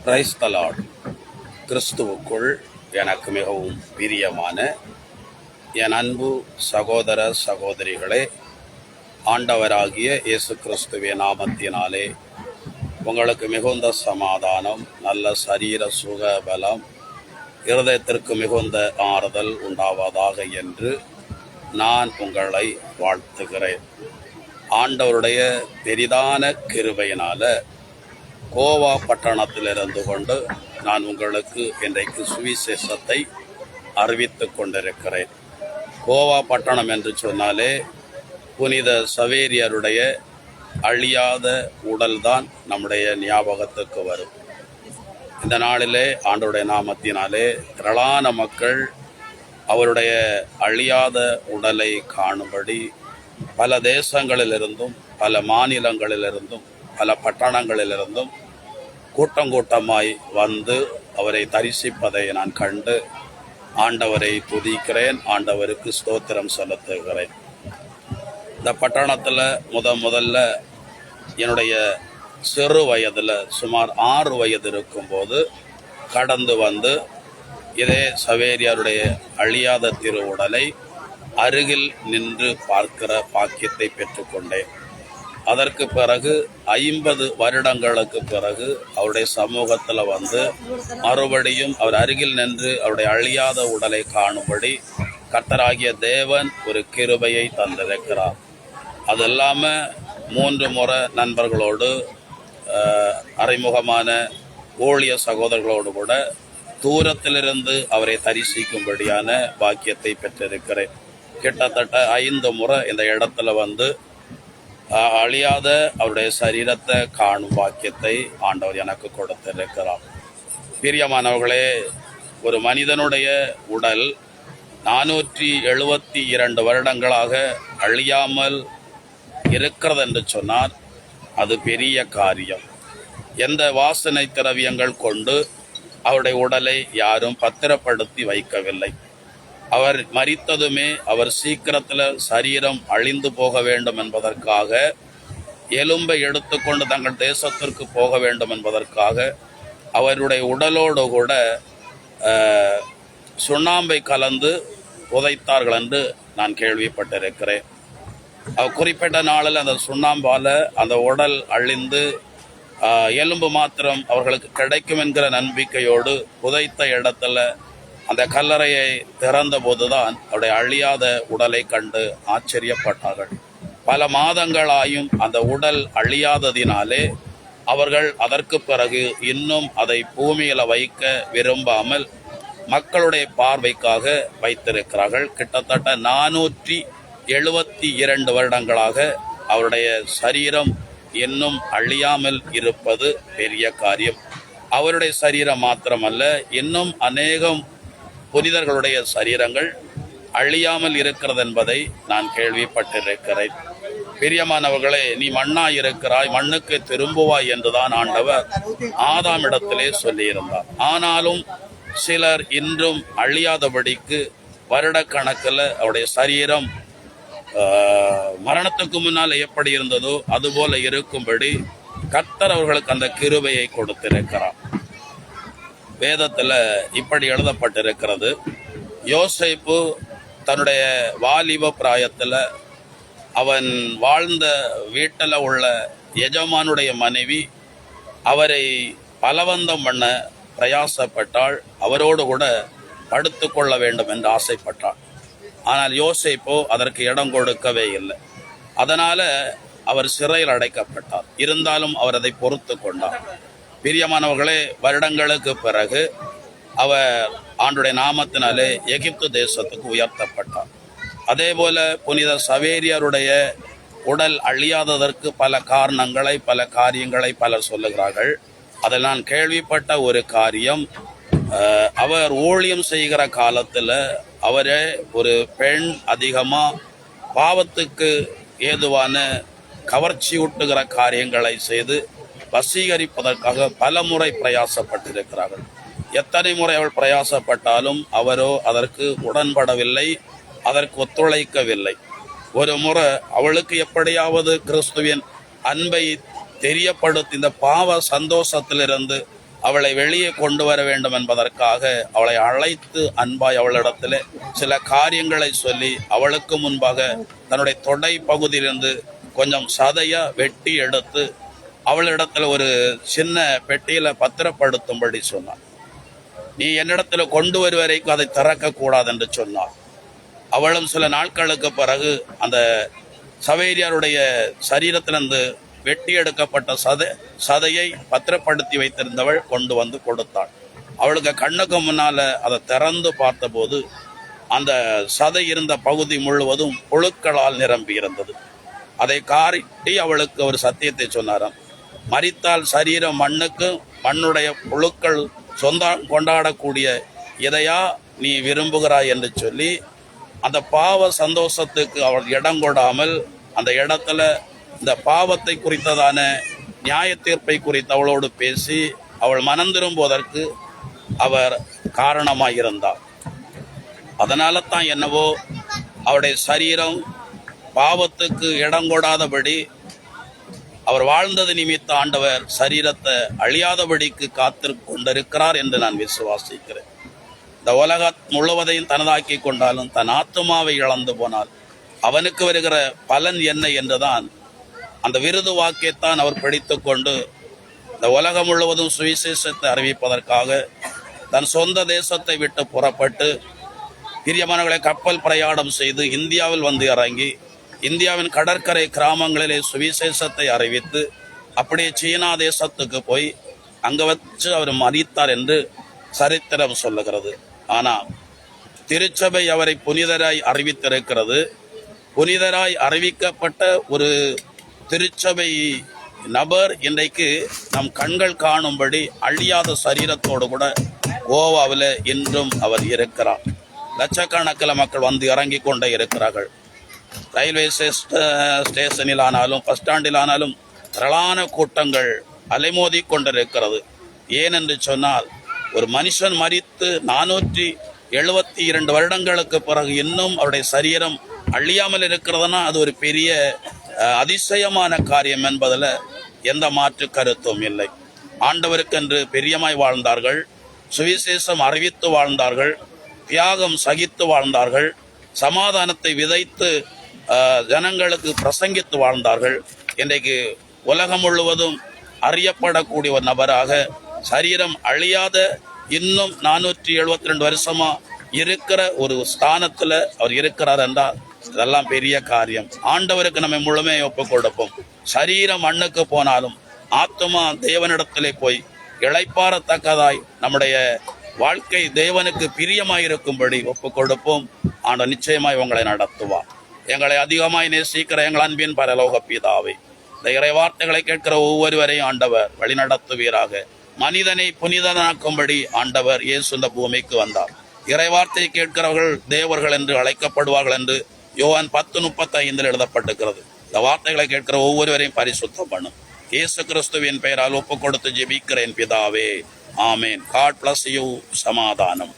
Praise the Lord. கிறிஸ்துவுக்குள் எனக்கு மிகவும் பிரியமான என் அன்பு சகோதர சகோதரிகளே, ஆண்டவராகிய இயேசு கிறிஸ்துவின் நாமத்தினாலே உங்களுக்கு மிகுந்த சமாதானம், நல்ல சரீர சுக பலம், இருதயத்திற்கு மிகுந்த ஆறுதல் உண்டாவதாக என்று நான் உங்களை வாழ்த்துகிறேன். ஆண்டவருடைய பெரிதான கிருபையினால கோவா பட்டணத்தில் இருந்து கொண்டு நான் உங்களுக்கு இன்றைக்கு சுவிசேஷத்தை அறிவித்துக் கொண்டிருக்கிறேன். கோவா பட்டணம் என்று சொன்னாலே புனித சவேரியருடைய அழியாத உடல்தான் நம்முடைய ஞாபகத்துக்கு வரும். இந்த நாளிலே ஆண்டவருடைய நாமத்தினாலே திரளான மக்கள் அவருடைய அழியாத உடலை காணும்படி பல தேசங்களிலிருந்தும் பல மாநிலங்களிலிருந்தும் பல பட்டணங்களிலிருந்தும் கூட்டமாய் வந்து அவரை தரிசிப்பதை நான் கண்டு ஆண்டவரை துதிக்கிறேன், ஆண்டவருக்கு ஸ்தோத்திரம் செலுத்துகிறேன். இந்த பட்டணத்தில் முதல்ல என்னுடைய சிறு வயதில் சுமார் 6 வயது இருக்கும்போது கடந்து வந்து இதே சவேரியாருடைய அழியாத திருவுடலை அருகில் நின்று பார்க்கிற பாக்கியத்தை பெற்றுக்கொண்டேன். அதற்கு பிறகு 50 வருடங்களுக்கு பிறகு அவருடைய சமூகத்தில் வந்து மறுபடியும் அவர் அருகில் நின்று அவருடைய அழியாத உடலை காணும்படி கர்த்தராகிய தேவன் ஒரு கிருபையை தந்திருக்கிறார். அது இல்லாமல் 3 முறை நண்பர்களோடு அறிமுகமான ஊழிய சகோதரர்களோடு கூட தூரத்திலிருந்து அவரை தரிசிக்கும்படியான பாக்கியத்தை பெற்றிருக்கிறேன். கிட்டத்தட்ட 5 முறை இந்த இடத்துல வந்து அழியாத அவருடைய சரீரத்தை காணும் பாக்கியத்தை ஆண்டவர் எனக்கு கொடுத்திருக்கிறார். பிரியமானவர்களே, ஒரு மனிதனுடைய உடல் 472 வருடங்களாக அழியாமல் இருக்கிறது என்று சொன்னார், அது பெரிய காரியம். எந்த வாசனை திரவியங்கள் கொண்டு அவருடைய உடலை யாரும் பத்திரப்படுத்தி வைக்கவில்லை. அவர் மரித்ததுமே அவர் சீக்கிரத்தில் சரீரம் அழிந்து போக வேண்டும் என்பதற்காக, எலும்பை எடுத்துக்கொண்டு தங்கள் தேசத்திற்கு போக வேண்டும் என்பதற்காக அவருடைய உடலோடு கூட சுண்ணாம்பை கலந்து புதைத்தார்கள் என்று நான் கேள்விப்பட்டிருக்கிறேன். குறிப்பிட்ட நாளில் அந்த சுண்ணாம்பால் அந்த உடல் அழிந்து எலும்பு மாத்திரம் அவர்களுக்கு கிடைக்கும் என்கிற நம்பிக்கையோடு புதைத்த இடத்துல அந்த கல்லறையை திறந்த போதுதான் அவருடைய அழியாத உடலை கண்டு ஆச்சரியப்பட்டார்கள். பல மாதங்களாயும் அந்த உடல் அழியாததினாலே அவர்கள் அதற்கு பிறகு இன்னும் அதை பூமியில வைக்க விரும்பாமல் மக்களுடைய பார்வைக்காக வைத்திருக்கிறார்கள். கிட்டத்தட்ட 472 வருடங்களாக அவருடைய சரீரம் இன்னும் அழியாமல் இருப்பது பெரிய காரியம். அவருடைய சரீரம் மாத்திரமல்ல, இன்னும் அநேகம் புனிதர்களுடைய சரீரங்கள் அழியாமல் இருக்கிறது என்பதை நான் கேள்விப்பட்டிருக்கிறேன். பிரியமானவர்களே, நீ மண்ணாய் இருக்கிறாய், மண்ணுக்கு திரும்புவாய் என்றுதான் ஆண்டவர் ஆதாமிடத்திலே சொல்லியிருந்தார். ஆனாலும் சிலர் இன்றும் அழியாதபடிக்கு வருடக்கணக்கில் அவருடைய சரீரம் மரணத்துக்கு முன்னால் எப்படி இருந்ததோ அதுபோல இருக்கும்படி கர்த்தர் அவர்களுக்கு அந்த கிருபையை கொடுத்திருக்கிறார். வேதத்தில் இப்படி எழுதப்பட்டிருக்கிறது, யோசேப்பு தன்னுடைய வாலிப பிராயத்தில் அவன் வாழ்ந்த வீட்டில் உள்ள எஜமானுடைய மனைவி அவரை பலவந்தம் பண்ண பிரயாசப்பட்டாள், அவரோடு கூட படுத்து கொள்ள வேண்டும் என்று ஆசைப்பட்டாள். ஆனால் யோசேப்போ அதற்கு இடம் கொடுக்கவே இல்லை. அதனால் அவர் சிறையில் அடைக்கப்பட்டார். இருந்தாலும் அவர் அதை பொறுத்து கொண்டார். பிரியமானவர்களே, வருடங்களுக்கு பிறகு அவர் ஆண்டுடைய நாமத்தினாலே எகிப்து தேசத்துக்கு உயர்த்தப்பட்டார். அதே போல புனித சவேரியருடைய உடல் அழியாததற்கு பல காரணங்களை, பல காரியங்களை பலர் சொல்லுகிறார்கள். அதில் நான் கேள்விப்பட்ட ஒரு காரியம், அவர் ஊழியம் செய்கிற காலத்தில் அவரே ஒரு பெண் அதிகமாக பாவத்துக்கு ஏதுவான கவர்ச்சியூட்டுகிற காரியங்களை செய்து வசீகரிப்பதற்காக பல முறை பிரயாசப்பட்டிருக்கிறார்கள். எத்தனை முறை அவள் பிரயாசப்பட்டாலும் அவரோ அதற்கு உடன்படவில்லை, அதற்கு ஒத்துழைக்கவில்லை. ஒரு முறை அவளுக்கு எப்படியாவது கிறிஸ்துவின் அன்பை தெரியப்படுத்தி இந்த பாவ சந்தோஷத்திலிருந்து அவளை வெளியே கொண்டு வர வேண்டும் என்பதற்காக அவளை அழைத்து அன்பாய் அவளிடத்தில் சில காரியங்களை சொல்லி அவளுக்கு முன்பாக தன்னுடைய தொடை பகுதியிலிருந்து கொஞ்சம் சதையா வெட்டி எடுத்து அவளிடத்துல ஒரு சின்ன பெட்டியில பத்திரப்படுத்தும்படி சொன்னார். நீ என்னிடத்துல கொண்டு வரும் வரைக்கும் அதை திறக்க கூடாது என்று சொன்னார். அவளும் சில நாட்களுக்கு பிறகு அந்த சவேரியாருடைய சரீரத்திலிருந்து வெட்டி எடுக்கப்பட்ட சதையை பத்திரப்படுத்தி வைத்திருந்தவள் கொண்டு வந்து கொடுத்தாள். அவளுக்கு கண்ணுக்கு முன்னால அதை திறந்து பார்த்தபோது அந்த சதை இருந்த பகுதி முழுவதும் புழுக்களால் நிரம்பி இருந்தது. அதை காட்டி அவளுக்கு ஒரு சத்தியத்தை சொன்னாராம். மரித்தால் சரீரம் மண்ணுக்கு, மண்ணுடைய புழுக்கள் கொண்டாடக்கூடிய இதையா நீ விரும்புகிறாய் என்று சொல்லி அந்த பாவ சந்தோஷத்துக்கு அவள் இடம் கொடாமல் அந்த இடத்துல இந்த பாவத்தை குறித்ததான நியாய தீர்ப்பை குறித்து அவளோடு பேசி அவள் மனம் திரும்புவதற்கு அவர் காரணமாயிருந்தார். அதனால தான் என்னவோ அவருடைய சரீரம் பாவத்துக்கு இடம் கொடாதபடி அவர் வாழ்ந்தது நிமித்த ஆண்டவர் சரீரத்தை அழியாதபடிக்கு காத்து கொண்டிருக்கிறார் என்று நான் விசுவாசிக்கிறேன். இந்த உலக முழுவதையும் தனதாக்கி கொண்டாலும் தன் ஆத்துமாவை இழந்து போனால் அவனுக்கு வருகிற பலன் என்ன என்றுதான் அந்த விருது வாக்கியத்தான் அவர் பிடித்து கொண்டு இந்த உலகம் முழுவதும் சுவிசேஷத்தை அறிவிப்பதற்காக தன் சொந்த தேசத்தை விட்டு புறப்பட்டு பிரியமானவர்களை கப்பல் பிரயாணம் செய்து இந்தியாவில் வந்து இறங்கி இந்தியாவின் கடற்கரை கிராமங்களிலே சுவிசேஷத்தை அறிவித்து அப்படியே சீனா தேசத்துக்கு போய் அங்கே வச்சு அவர் மரித்தார் என்று சரித்திரம் சொல்லுகிறது. ஆனால் திருச்சபை அவரை புனிதராய் அறிவித்திருக்கிறது. புனிதராய் அறிவிக்கப்பட்ட ஒரு திருச்சபை நபர் இன்றைக்கு நம் கண்கள் காணும்படி அழியாத சரீரத்தோடு கூட கோவாவில் இன்றும் அவர் இருக்கிறார். லட்சக்கணக்கில் மக்கள் வந்து இறங்கி கொண்டே இருக்கிறார்கள். ரயில்வே ஸ்டேஷனில் ஆனாலும் பஸ் ஸ்டாண்டில் ஆனாலும் திரளான கூட்டங்கள் அலைமோதி கொண்டிருக்கிறது. ஏனென்று சொன்னால் ஒரு மனுஷன் மரித்து 472 வருடங்களுக்கு பிறகு இன்னும் அவருடைய சரீரம் அழியாமல் இருக்கிறதுனா அது ஒரு பெரிய அதிசயமான காரியம் என்பதில் எந்த மாற்று கருத்தும் இல்லை. ஆண்டவருக்கென்று பெரியமாய் வாழ்ந்தார்கள், சுவிசேஷம் அறிவித்து வாழ்ந்தார்கள், தியாகம் சகித்து வாழ்ந்தார்கள், சமாதானத்தை விதைத்து ஜனங்களுக்கு பிரசங்கித்து வாழ்ந்தார்கள். இன்றைக்கு உலகம் முழுவதும் அறியப்படக்கூடிய ஒரு நபராக சரீரம் அழியாத இன்னும் 472 வருஷமா இருக்கிற ஒரு ஸ்தானத்துல அவர் இருக்கிறார் என்றால் இதெல்லாம் பெரிய காரியம். ஆண்டவருக்கு நம்ம முழுமையை ஒப்புக் கொடுப்போம். சரீரம் மண்ணுக்கு போனாலும் ஆத்மா தேவனிடத்திலே போய் இளைப்பாறத்தக்கதாய் நம்முடைய வாழ்க்கை தேவனுக்கு பிரியமாயிருக்கும்படி ஒப்புக் கொடுப்போம். ஆண்டவர் நிச்சயமாய் உங்களை நடத்துவார். எங்களை அதிகமாய் நேசிக்கிற எங்கள் அன்பின் பரலோக பிதாவே, இந்த இறை வார்த்தைகளை கேட்கிற ஒவ்வொருவரையும் ஆண்டவர் வழிநடத்துவீராக. மனிதனை புனிதனாக்கும்படி ஆண்டவர் இயேசு இந்த பூமிக்கு வந்தார். இறை வார்த்தையை கேட்கிறவர்கள் தேவர்கள் என்று அழைக்கப்படுவார்கள் என்று யோவான் 10:35 எழுதப்பட்டிருக்கிறது. இந்த வார்த்தைகளை கேட்கிற ஒவ்வொருவரையும் பரிசுத்தம் பண்ணும். இயேசு கிறிஸ்துவின் பெயரால் ஒப்புக் கொடுத்து ஜெபிக்கிறேன் பிதாவே, ஆமேன். God bless you. சமாதானம்.